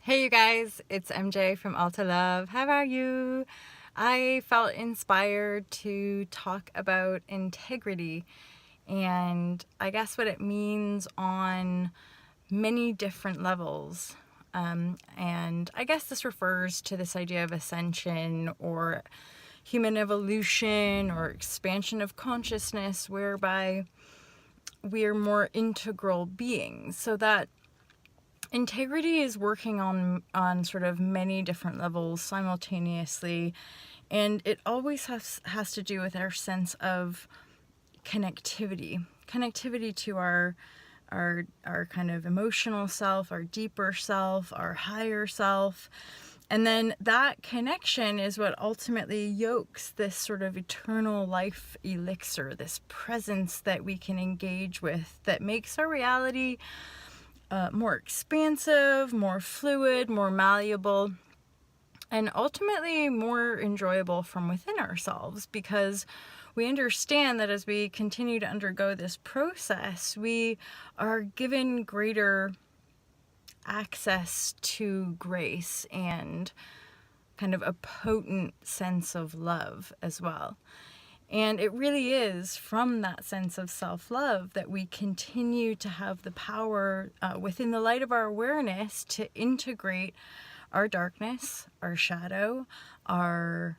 Hey you guys, it's MJ from Alta Love. How are you? I felt inspired to talk about integrity and I guess what it means on many different levels. And I guess this refers to this idea of ascension or human evolution or expansion of consciousness, whereby we are more integral beings. So that integrity is working on sort of many different levels simultaneously, and it always has to do with our sense of connectivity to our kind of emotional self, our deeper self, our higher self. And then that connection is what ultimately yokes this sort of eternal life elixir, this presence that we can engage with that makes our reality more expansive, more fluid, more malleable, and ultimately more enjoyable from within ourselves, because we understand that as we continue to undergo this process, we are given greater access to grace and kind of a potent sense of love as well. And it really is from that sense of self-love that we continue to have the power within the light of our awareness to integrate our darkness, our shadow, our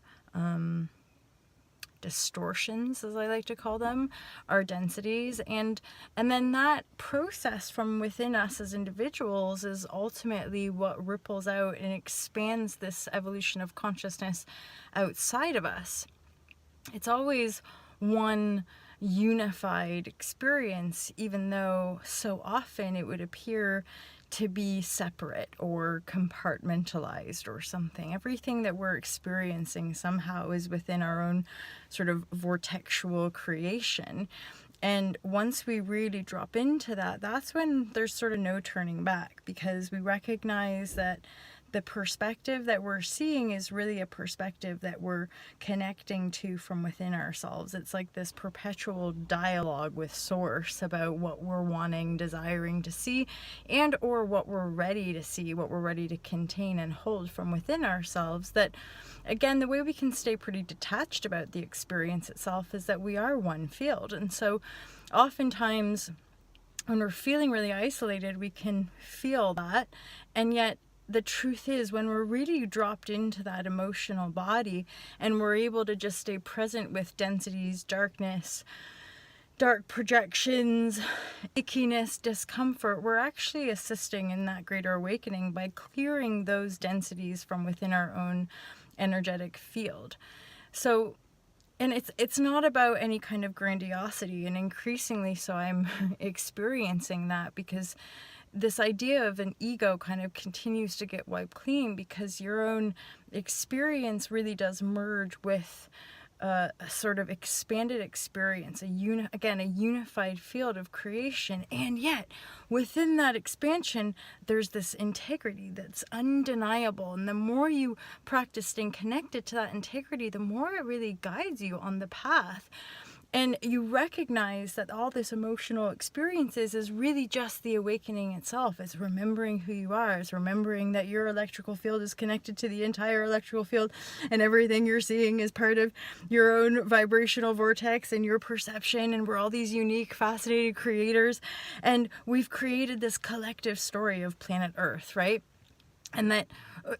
distortions, as I like to call them, our densities, and then that process from within us as individuals is ultimately what ripples out and expands this evolution of consciousness outside of us. It's always one unified experience, even though so often it would appear to be separate or compartmentalized or something. Everything that we're experiencing somehow is within our own sort of vortexual creation. And once we really drop into that, that's when there's sort of no turning back, because we recognize that the perspective that we're seeing is really a perspective that we're connecting to from within ourselves. It's like this perpetual dialogue with Source about what we're wanting, desiring to see, and or what we're ready to see, what we're ready to contain and hold from within ourselves. That, again, the way we can stay pretty detached about the experience itself is that we are one field. And so oftentimes when we're feeling really isolated, we can feel that, and yet the truth is, when we're really dropped into that emotional body and we're able to just stay present with densities, darkness, dark projections, ickiness, discomfort, we're actually assisting in that greater awakening by clearing those densities from within our own energetic field. So, and it's not about any kind of grandiosity, and increasingly so I'm experiencing that, because this idea of an ego kind of continues to get wiped clean, because your own experience really does merge with a sort of expanded experience, a unified field of creation. And yet within that expansion there's this integrity that's undeniable, and the more you practice staying connected to that integrity, the more it really guides you on the path. And you recognize that all this emotional experiences is really just the awakening itself. It's remembering who you are. It's remembering that your electrical field is connected to the entire electrical field, and everything you're seeing is part of your own vibrational vortex and your perception. And we're all these unique, fascinated creators. And we've created this collective story of planet Earth, right? And that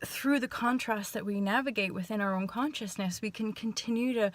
through the contrast that we navigate within our own consciousness, we can continue to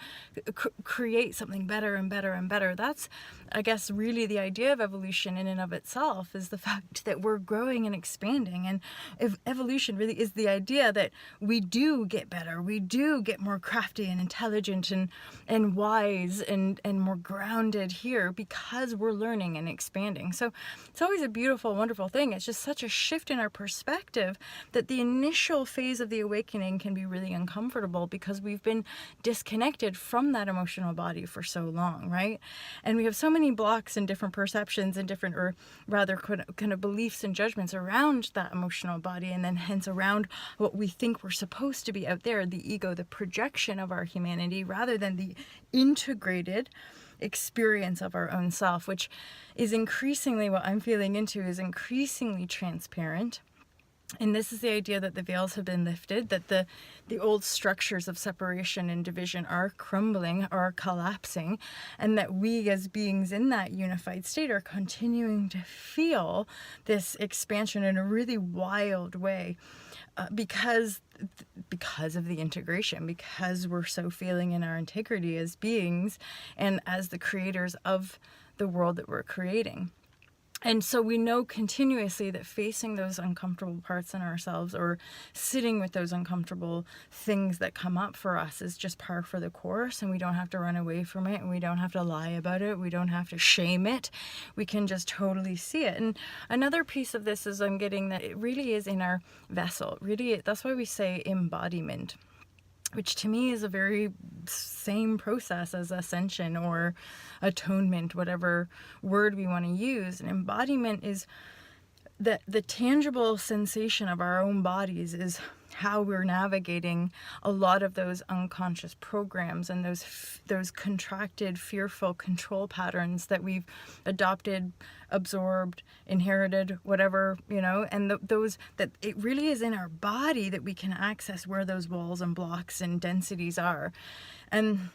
create something better and better and better. That's, I guess, really the idea of evolution in and of itself, is the fact that we're growing and expanding. And if evolution really is the idea that we do get better, we do get more crafty and intelligent and wise and more grounded here, because we're learning and expanding. So it's always a beautiful, wonderful thing. It's just such a shift in our perspective that the initial phase of the awakening can be really uncomfortable, because we've been disconnected from that emotional body for so long, right? And we have so many blocks and different perceptions and different, or rather kind of beliefs and judgments around that emotional body, and then hence around what we think we're supposed to be out there, the ego, the projection of our humanity, rather than the integrated experience of our own self, which is increasingly, what I'm feeling into is increasingly transparent. And this is the idea that the veils have been lifted, that the old structures of separation and division are crumbling, are collapsing, and that we as beings in that unified state are continuing to feel this expansion in a really wild way, because of the integration, because we're so feeling in our integrity as beings and as the creators of the world that we're creating. And so we know continuously that facing those uncomfortable parts in ourselves, or sitting with those uncomfortable things that come up for us, is just par for the course, and we don't have to run away from it, and we don't have to lie about it, we don't have to shame it. We can just totally see it. And another piece of this is I'm getting that it really is in our vessel. Really, that's why we say embodiment, which to me is a very same process as ascension or atonement, whatever word we want to use. And embodiment is the tangible sensation of our own bodies, is how we're navigating a lot of those unconscious programs and those contracted, fearful control patterns that we've adopted, absorbed, inherited, whatever, and those that it really is in our body that we can access where those walls and blocks and densities are. And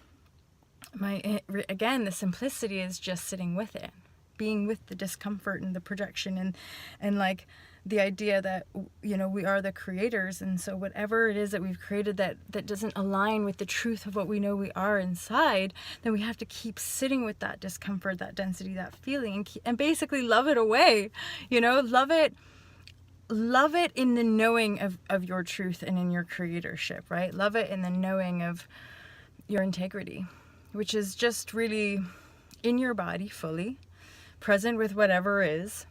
again, the simplicity is just sitting with it, being with the discomfort and the projection and like the idea that, we are the creators. And so whatever it is that we've created that doesn't align with the truth of what we know we are inside, then we have to keep sitting with that discomfort, that density, that feeling, and basically love it away, love it in the knowing of your truth and in your creatorship, right? Love it in the knowing of your integrity, which is just really in your body fully, present with whatever is,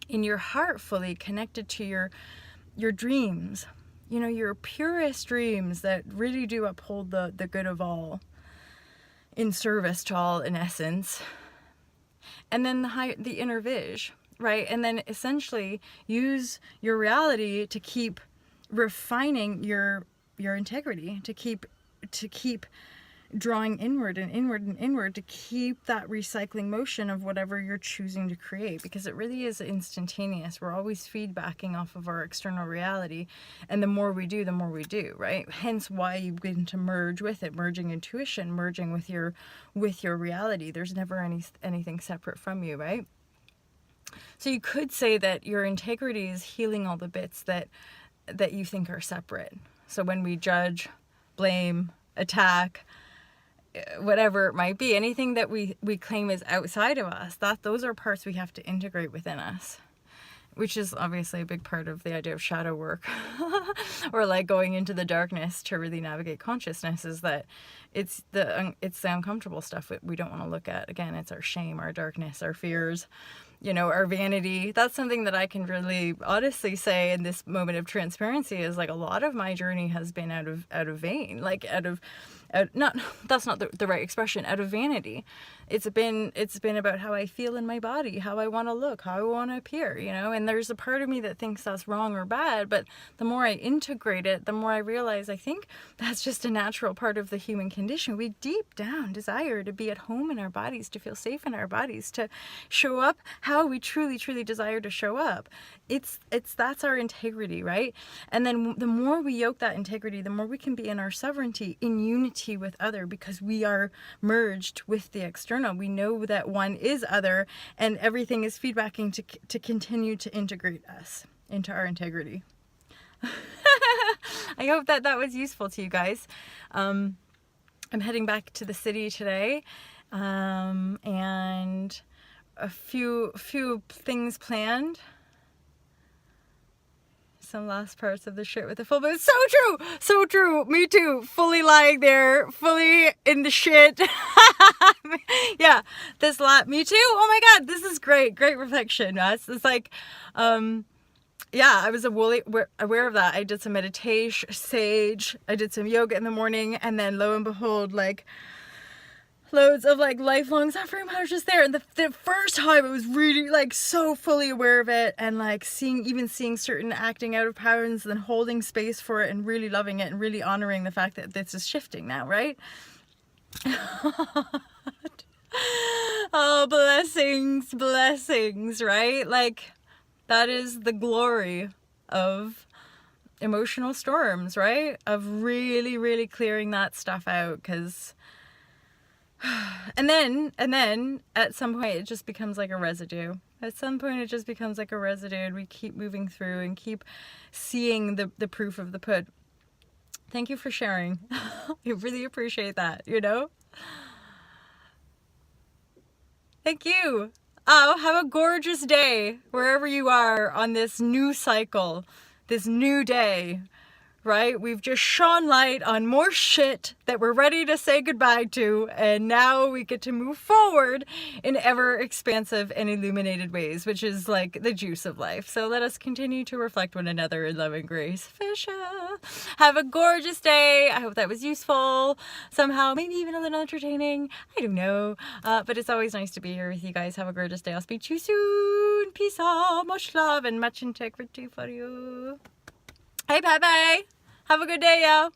in your heart fully connected to your dreams, your purest dreams that really do uphold the good of all, in service to all, in essence. And then the inner vision, right? And then essentially use your reality to keep refining your integrity, to keep drawing inward and inward and inward, to keep that recycling motion of whatever you're choosing to create, because it really is instantaneous. We're always feedbacking off of our external reality, and the more we do, right? Hence why you begin to merge with it, merging intuition, merging with your reality. There's never anything separate from you, right? So you could say that your integrity is healing all the bits that you think are separate. So when we judge, blame, attack, whatever it might be, anything that we claim is outside of us, those are parts we have to integrate within us, which is obviously a big part of the idea of shadow work or like going into the darkness to really navigate consciousness, is that it's the uncomfortable stuff that we don't want to look at. Again, it's our shame, our darkness, our fears, our vanity. That's something that I can really honestly say in this moment of transparency, is like a lot of my journey has been out of vain, like that's not the right expression, out of vanity. It's been about how I feel in my body, how I want to look, how I want to appear, and there's a part of me that thinks that's wrong or bad, but the more I integrate it, the more I realize I think that's just a natural part of the human condition. We deep down desire to be at home in our bodies, to feel safe in our bodies, to show up how we truly, truly desire to show up. That's our integrity, right? And then the more we yoke that integrity, the more we can be in our sovereignty, in unity with other, because we are merged with the external. We know that one is other, and everything is feedbacking to continue to integrate us into our integrity. I hope that was useful to you guys. I'm heading back to the city today, and a few things planned. Some last parts of the shit with the full moon. So true. Me too. Fully lying there, fully in the shit. Yeah, me too. Oh my god, this is great reflection. It's like, yeah, I was aware of that. I did some meditation, sage. I did some yoga in the morning, and then lo and behold, like, loads of like lifelong suffering patterns just there. And the first time it was really like so fully aware of it, and like seeing certain acting out of patterns, then holding space for it and really loving it and really honoring the fact that this is shifting now, right? Oh, blessings, right? Like, that is the glory of emotional storms, right? Of really, really clearing that stuff out, because and then at some point it just becomes like a residue. At some point it just becomes like a residue, and we keep moving through and keep seeing the proof of the pudding. Thank you for sharing. I really appreciate that, you know? Thank you. Oh, have a gorgeous day wherever you are on this new cycle, this new day, right? We've just shone light on more shit that we're ready to say goodbye to, and now we get to move forward in ever expansive and illuminated ways, which is like the juice of life. So let us continue to reflect one another in love and grace. Fisha, have a gorgeous day. I hope that was useful somehow, maybe even a little entertaining. I don't know, but it's always nice to be here with you guys. Have a gorgeous day. I'll speak to you soon. Peace out, much love and much integrity for you. Hey, bye-bye. Have a good day, y'all.